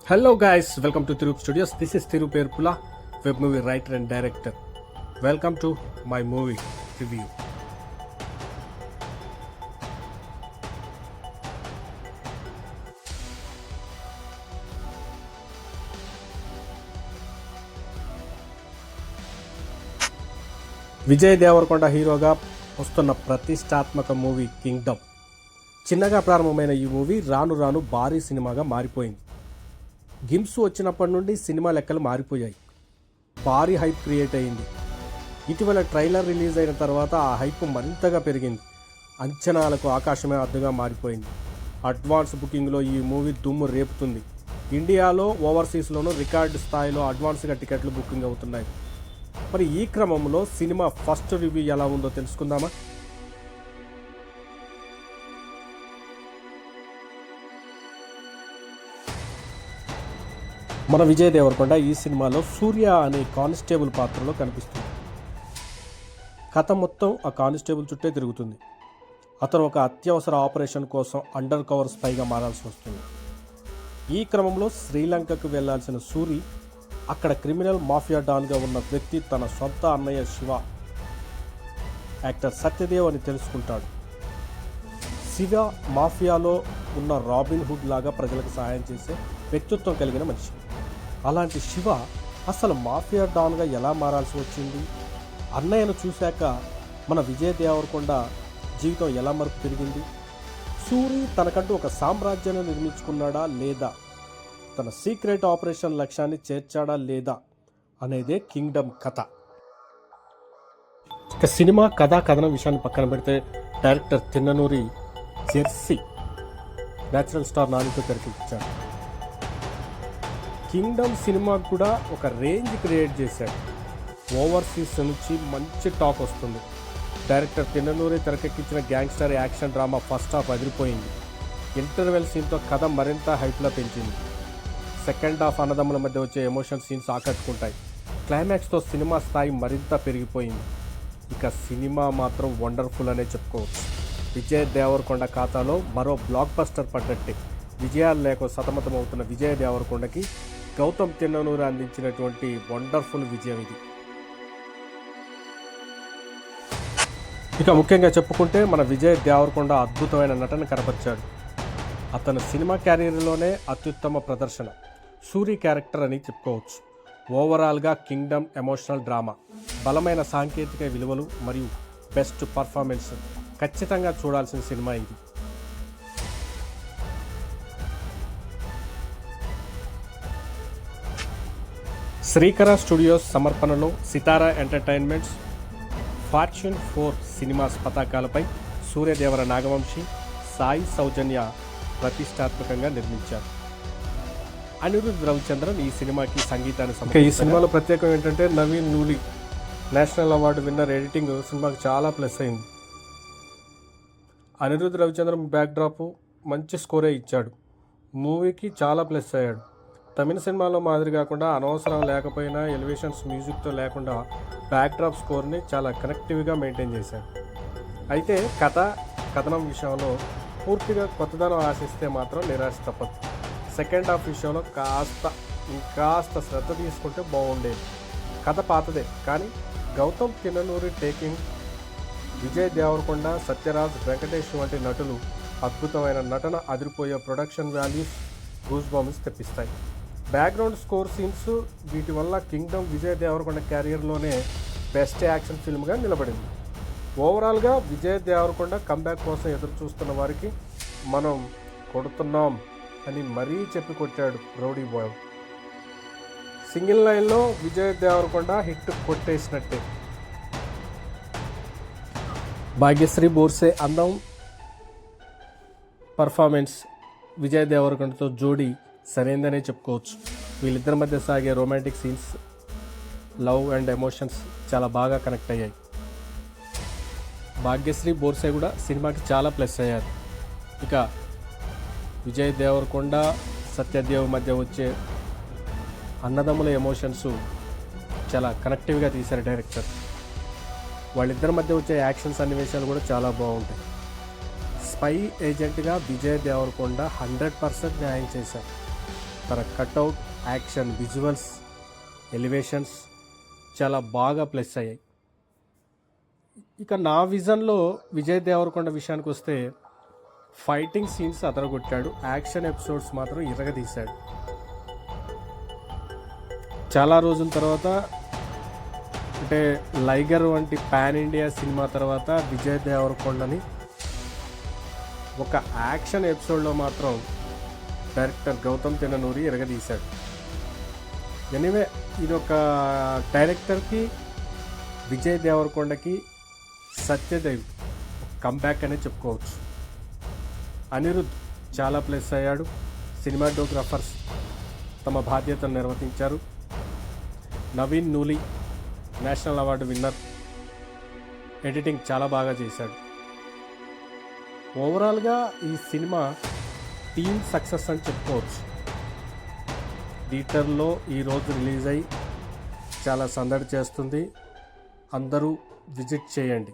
Hello guys, welcome to Thirup Studios. This is Thirup Erpula, web movie writer and director. Welcome to my movie review. Vijay Devarakonda హీరోగా వస్తున్న ప్రతిష్టాత్మక movie Kingdom. చిన్నగా ప్రారంభమైన ఈ movie రాను రాను భారీ సినిమాగా మారిపోయింది. గిమ్స్ వచ్చినప్పటి నుండి సినిమా లెక్కలు మారిపోయాయి. భారీ హైప్ క్రియేట్ అయింది. ఇటీవల ట్రైలర్ రిలీజ్ అయిన తర్వాత ఆ హైప్ మరింతగా పెరిగింది. అంచనాలకు ఆకాశమే అడ్డుగా మారిపోయింది. అడ్వాన్స్ బుకింగ్లో ఈ మూవీ దుమ్ము రేపుతుంది. ఇండియాలో ఓవర్సీస్లోనూ రికార్డు స్థాయిలో అడ్వాన్స్గా టికెట్లు బుకింగ్ అవుతున్నాయి. మరి ఈ క్రమంలో సినిమా ఫస్ట్ రివ్యూ ఎలా ఉందో తెలుసుకుందామా? మన విజయ్ దేవరకొండ ఈ సినిమాలో సూర్య అనే కానిస్టేబుల్ పాత్రలో కనిపిస్తుంది. కథ మొత్తం ఆ కానిస్టేబుల్ చుట్టే తిరుగుతుంది. అతను ఒక అత్యవసర ఆపరేషన్ కోసం అండర్ కవర్ స్పైగా మారాల్సి వస్తుంది. ఈ క్రమంలో శ్రీలంకకు వెళ్లాల్సిన సూరి అక్కడ క్రిమినల్ మాఫియా డాన్గా ఉన్న వ్యక్తి తన సొంత అన్నయ్య శివ, యాక్టర్ సత్యదేవ్ అని తెలుసుకుంటాడు. శివ మాఫియాలో ఉన్న రాబిన్ హుడ్ లాగా ప్రజలకు సహాయం చేసే వ్యక్తిత్వం కలిగిన మనిషి. అలాంటి శివ అసలు మాఫియా డాన్గా ఎలా మారాల్సి వచ్చింది? అన్నయ్యను చూశాక మన విజయ్ దేవరకొండ జీవితం ఎలా మరుపు తిరిగింది? సూరి తనకంటూ ఒక సామ్రాజ్యాన్ని నిర్మించుకున్నాడా లేదా? తన సీక్రెట్ ఆపరేషన్ లక్ష్యాన్ని చేర్చాడా లేదా అనేదే కింగ్డమ్ కథ. ఇక సినిమా కథనం విషయాన్ని పక్కన పెడితే director Tinnanuri Jersey natural star నానితో తెరకెక్కించాడు. కింగ్డమ్ సినిమా కూడా ఒక రేంజ్ క్రియేట్ చేశాడు. ఓవర్సీస్ నుంచి మంచి టాక్ వస్తుంది. డైరెక్టర్ తిన్ననూరి తెరకెక్కించిన gangster action drama first half అదిరిపోయింది. ఇంటర్వెల్ సీన్తో కథ మరింత హైప్లో పెంచింది. సెకండ్ హాఫ్ అన్నదమ్ముల మధ్య వచ్చే ఎమోషన్ సీన్స్ ఆకట్టుకుంటాయి. క్లైమాక్స్తో సినిమా స్థాయి మరింత పెరిగిపోయింది. ఇక సినిమా మాత్రం వండర్ఫుల్ అనే చెప్పుకోవచ్చు. విజయ్ దేవరకొండ ఖాతాలో మరో బ్లాక్ బస్టర్ పడ్డట్టే. విజయాలు లేక సతమతమవుతున్న విజయ్ దేవరకొండకి గౌతమ్ తిన్ననూరి అందించినటువంటి వండర్ఫుల్ విజయం ఇది. ఇక ముఖ్యంగా చెప్పుకుంటే మన విజయ్ దేవరకొండ అద్భుతమైన నటన కనపరిచాడు. అతను సినిమా క్యారియర్లోనే అత్యుత్తమ ప్రదర్శన. సూరి క్యారెక్టర్ అని చెప్పుకోవచ్చు. ఓవరాల్గా కింగ్డమ్ ఎమోషనల్ డ్రామా, బలమైన సాంకేతిక విలువలు మరియు బెస్ట్ పర్ఫార్మెన్స్. ఖచ్చితంగా చూడాల్సిన సినిమా ఇది. శ్రీకర స్టూడియోస్ సమర్పణలో సితారా ఎంటర్టైన్మెంట్స్, ఫార్చ్యూన్ 4 సినిమాస్ పతాకాలపై సూర్యదేవర నాగవంశి, సాయి సౌజన్య ప్రతిష్టాత్మకంగా నిర్మించారు. అనిరుద్ రవిచంద్రన్ ఈ సినిమాకి సంగీతాన్ని ఈ సినిమాలో ప్రత్యేకం ఏంటంటే Naveen Nooli national award winner editing సినిమాకి చాలా ప్లస్ అయింది. అనిరుద్ రవిచంద్రన్ బ్యాక్డ్రాప్ మంచి స్కోరే ఇచ్చాడు. మూవీకి చాలా ప్లస్ అయ్యాడు. తమిళ సినిమాలో మాదిరి కాకుండా అనవసరం లేకపోయినా ఎలివేషన్స్ మ్యూజిక్తో లేకుండా బ్యాక్డ్రాప్ స్కోర్ని చాలా కనెక్టివ్గా మెయింటైన్ చేశాడు. అయితే కథనం విషయంలో పూర్తిగా కొత్తదనం ఆశిస్తే మాత్రం నిరాశ తప్పదు. సెకండ్ హాఫ్ విషయంలో ఇంకాస్త శ్రద్ధ తీసుకుంటే బాగుండేది. కథ పాతదే కానీ గౌతమ్ తిన్ననూరి టేకింగ్, విజయ్ దేవరకొండ, సత్యరాజ్, వెంకటేష్ వంటి నటులు అద్భుతమైన నటన, అదిరిపోయే ప్రొడక్షన్ వాల్యూస్, గూస్ బంప్స్ తెప్పిస్తాయి. బ్యాక్గ్రౌండ్ స్కోర్ సీన్స్ వీటి వల్ల కింగ్డమ్ విజయ్ దేవరకొండ క్యారియర్లోనే బెస్ట్ యాక్షన్ ఫిల్మ్గా నిలబడింది. ఓవరాల్గా విజయ్ దేవరకొండ కంబ్యాక్ కోసం ఎదురు చూస్తున్న వారికి మనం కొడుతున్నాం అని మరీ చెప్పి కొట్టాడు రౌడీ బాయ్. సింగిల్ లైన్లో విజయ్ దేవరకొండ హిట్ కొట్టేసినట్టే. భాగ్యశ్రీ బోర్సే అందం, పర్ఫార్మెన్స్ విజయ్ దేవరకొండతో జోడీ సరైందనే చెప్పుకోవచ్చు. వీళ్ళిద్దరి మధ్య సాగే romantic scenes, love and emotions చాలా బాగా కనెక్ట్ అయ్యాయి. భాగ్యశ్రీ బోర్సే కూడా సినిమాకి చాలా ప్లస్ అయ్యారు. ఇక విజయ్ దేవరకొండ, సత్యదేవ్ మధ్య వచ్చే అన్నదమ్ముల ఎమోషన్స్ చాలా కనెక్టివ్గా తీశారు డైరెక్టర్. వాళ్ళిద్దరి మధ్య వచ్చే యాక్షన్ సన్నివేశాలు కూడా చాలా బాగుంటాయి. స్పై ఏజెంట్గా విజయ్ దేవరకొండ 100% న్యాయం చేశారు. తన కట్అవుట్, యాక్షన్, విజువల్స్, ఎలివేషన్స్ చాలా బాగా ప్లస్ అయ్యాయి. ఇక నా విజన్లో విజయ్ దేవరకొండ విషయానికి వస్తే ఫైటింగ్ సీన్స్ అదరగొట్టాడు, యాక్షన్ ఎపిసోడ్స్ మాత్రం ఇరగదీశాడు. చాలా రోజుల తర్వాత అంటే లైగర్ వంటి పాన్ ఇండియా సినిమా తర్వాత విజయ్ దేవరకొండని ఒక యాక్షన్ ఎపిసోడ్లో మాత్రం డైరెక్టర్ గౌతమ్ తిన్ననూరి ఎరగదీశాడు. ఎనీవే ఇది ఒక డైరెక్టర్కి విజయ్ దేవరకొండకి సత్యదేవ్ కంబ్యాక్ అనే చెప్పుకోవచ్చు. అనిరుద్ చాలా ప్లస్ అయ్యాడు. సినిమాటోగ్రాఫర్స్ తమ బాధ్యతను నిర్వర్తించారు. Naveen Nooli national award winner, editing చాలా బాగా చేశాడు. ఓవరాల్గా ఈ సినిమా టీమ్ సక్సెస్ అని చెప్పుకోవచ్చు. థియేటర్లో ఈరోజు రిలీజ్ అయ్యి చాలా సందడి చేస్తుంది. అందరూ విజిట్ చేయండి.